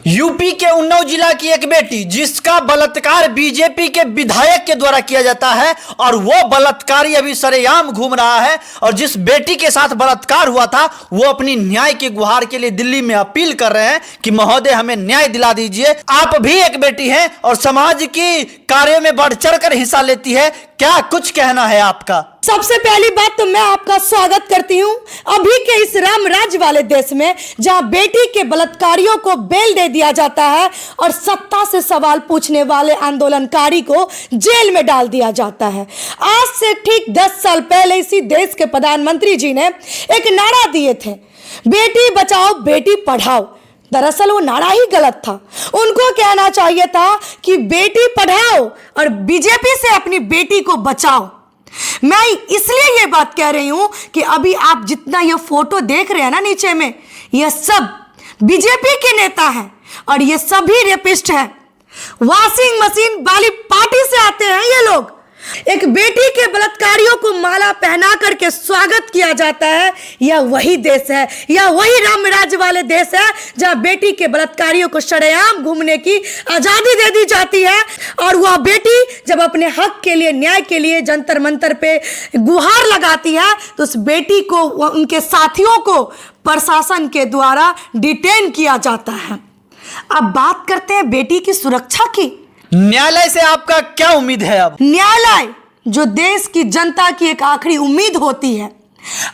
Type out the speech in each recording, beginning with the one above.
UP के उन्नाव जिला की एक बेटी जिसका बलात्कार बीजेपी के विधायक के द्वारा किया जाता है और वो बलात्कारी अभी सरेआम घूम रहा है। और जिस बेटी के साथ बलात्कार हुआ था वो अपनी न्याय की गुहार के लिए दिल्ली में अपील कर रहे हैं कि महोदय हमें न्याय दिला दीजिए। आप भी एक बेटी हैं और समाज की कार्यों में बढ़ चढ़कर हिस्सा लेती है, क्या कुछ कहना है आपका? सबसे पहली बात तो मैं आपका स्वागत करती हूं अभी के इस राम राज्य वाले देश में, जहां बेटी के बलात्कारियों को बेल दे दिया जाता है और सत्ता से सवाल पूछने वाले आंदोलनकारी को जेल में डाल दिया जाता है। आज से ठीक 10 साल पहले इसी देश के प्रधानमंत्री जी ने एक नारा दिए थे, बेटी बचाओ बेटी पढ़ाओ। दरअसल वो नारा ही गलत था। उनको कहना चाहिए था कि बेटी पढ़ाओ और बीजेपी से अपनी बेटी को बचाओ। मैं इसलिए ये बात कह रही हूं कि अभी आप जितना ये फोटो देख रहे हैं ना नीचे में, ये सब बीजेपी के नेता हैं और ये सभी रेपिस्ट हैं। वॉशिंग मशीन वाली पार्टी से आते हैं ये लोग। एक बेटी के बलात्कारियों को माला पहना करके स्वागत किया जाता है। यह वही देश है, यह वही राम राज्य वाले देश है जहां बेटी के बलात्कारियों को शरेआम घूमने की आजादी दे दी जाती है। और वह बेटी जब अपने हक के लिए, न्याय के लिए जंतर मंतर पे गुहार लगाती है तो उस बेटी को, उनके साथियों को प्रशासन के द्वारा डिटेन किया जाता है। अब बात करते हैं बेटी की सुरक्षा की। न्यायालय से आपका क्या उम्मीद है? अब न्यायालय जो देश की जनता की एक आखिरी उम्मीद होती है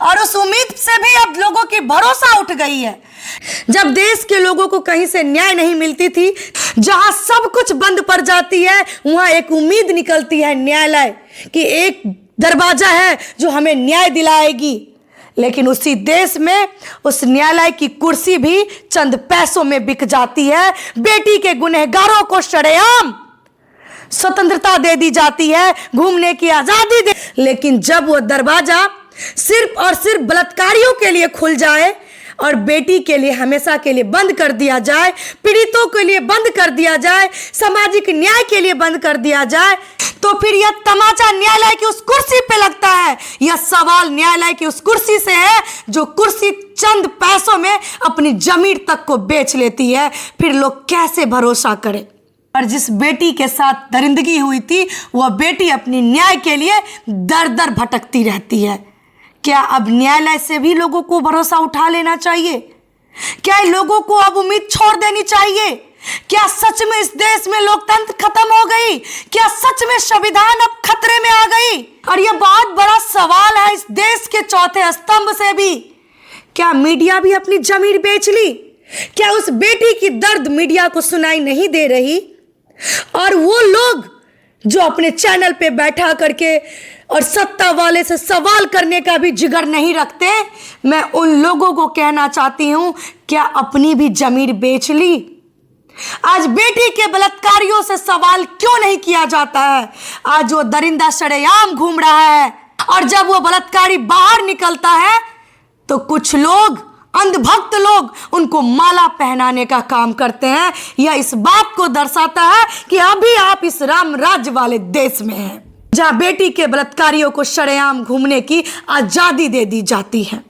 और उस उम्मीद से भी अब लोगों की भरोसा उठ गई है। जब देश के लोगों को कहीं से न्याय नहीं मिलती थी, जहां सब कुछ बंद पड़ जाती है, वहां एक उम्मीद निकलती है न्यायालय की एक दरवाजा है जो हमें न्याय दिलाएगी। लेकिन उसी देश में उस न्यायालय की कुर्सी भी चंद पैसों में बिक जाती है। बेटी के गुनहगारों को शरेआम स्वतंत्रता दे दी जाती है, घूमने की आजादी दे। लेकिन जब वो दरवाजा सिर्फ और सिर्फ बलात्कारियों के लिए खुल जाए और बेटी के लिए हमेशा के लिए बंद कर दिया जाए, पीड़ितों के लिए बंद कर दिया जाए, सामाजिक न्याय के लिए बंद कर दिया जाए, तो फिर यह तमाचा न्यायालय की उस कुर्सी पे लगता है। यह सवाल न्यायालय की उस कुर्सी से है जो कुर्सी चंद पैसों में अपनी जमीन तक को बेच लेती है। फिर लोग कैसे भरोसा करें? और जिस बेटी के साथ दरिंदगी हुई थी वह बेटी अपनी न्याय के लिए दर दर भटकती रहती है। क्या अब न्यायालय से भी लोगों को भरोसा उठा लेना चाहिए? क्या लोगों को अब उम्मीद छोड़ देनी चाहिए? क्या सच में इस देश में लोकतंत्र खत्म हो गई? क्या सच में संविधान अब खतरे में आ गई? और यह बहुत बड़ा सवाल है इस देश के चौथे स्तंभ से भी। क्या मीडिया भी अपनी जमीन बेच ली? क्या उस बेटी की दर्द मीडिया को सुनाई नहीं दे रही? और वो लोग जो अपने चैनल पे बैठा करके और सत्ता वाले से सवाल करने का भी जिगर नहीं रखते, मैं उन लोगों को कहना चाहती हूं, क्या अपनी भी जमीन बेच ली? आज बेटी के बलात्कारियों से सवाल क्यों नहीं किया जाता है? आज वो दरिंदा शरेआम घूम रहा है और जब वो बलात्कारी बाहर निकलता है तो कुछ लोग, अंधभक्त लोग, उनको माला पहनाने का काम करते हैं। यह इस बात को दर्शाता है कि अभी आप इस राम राज्य वाले देश में हैं जहां बेटी के बलात्कारियों को शरेआम घूमने की आजादी दे दी जाती है।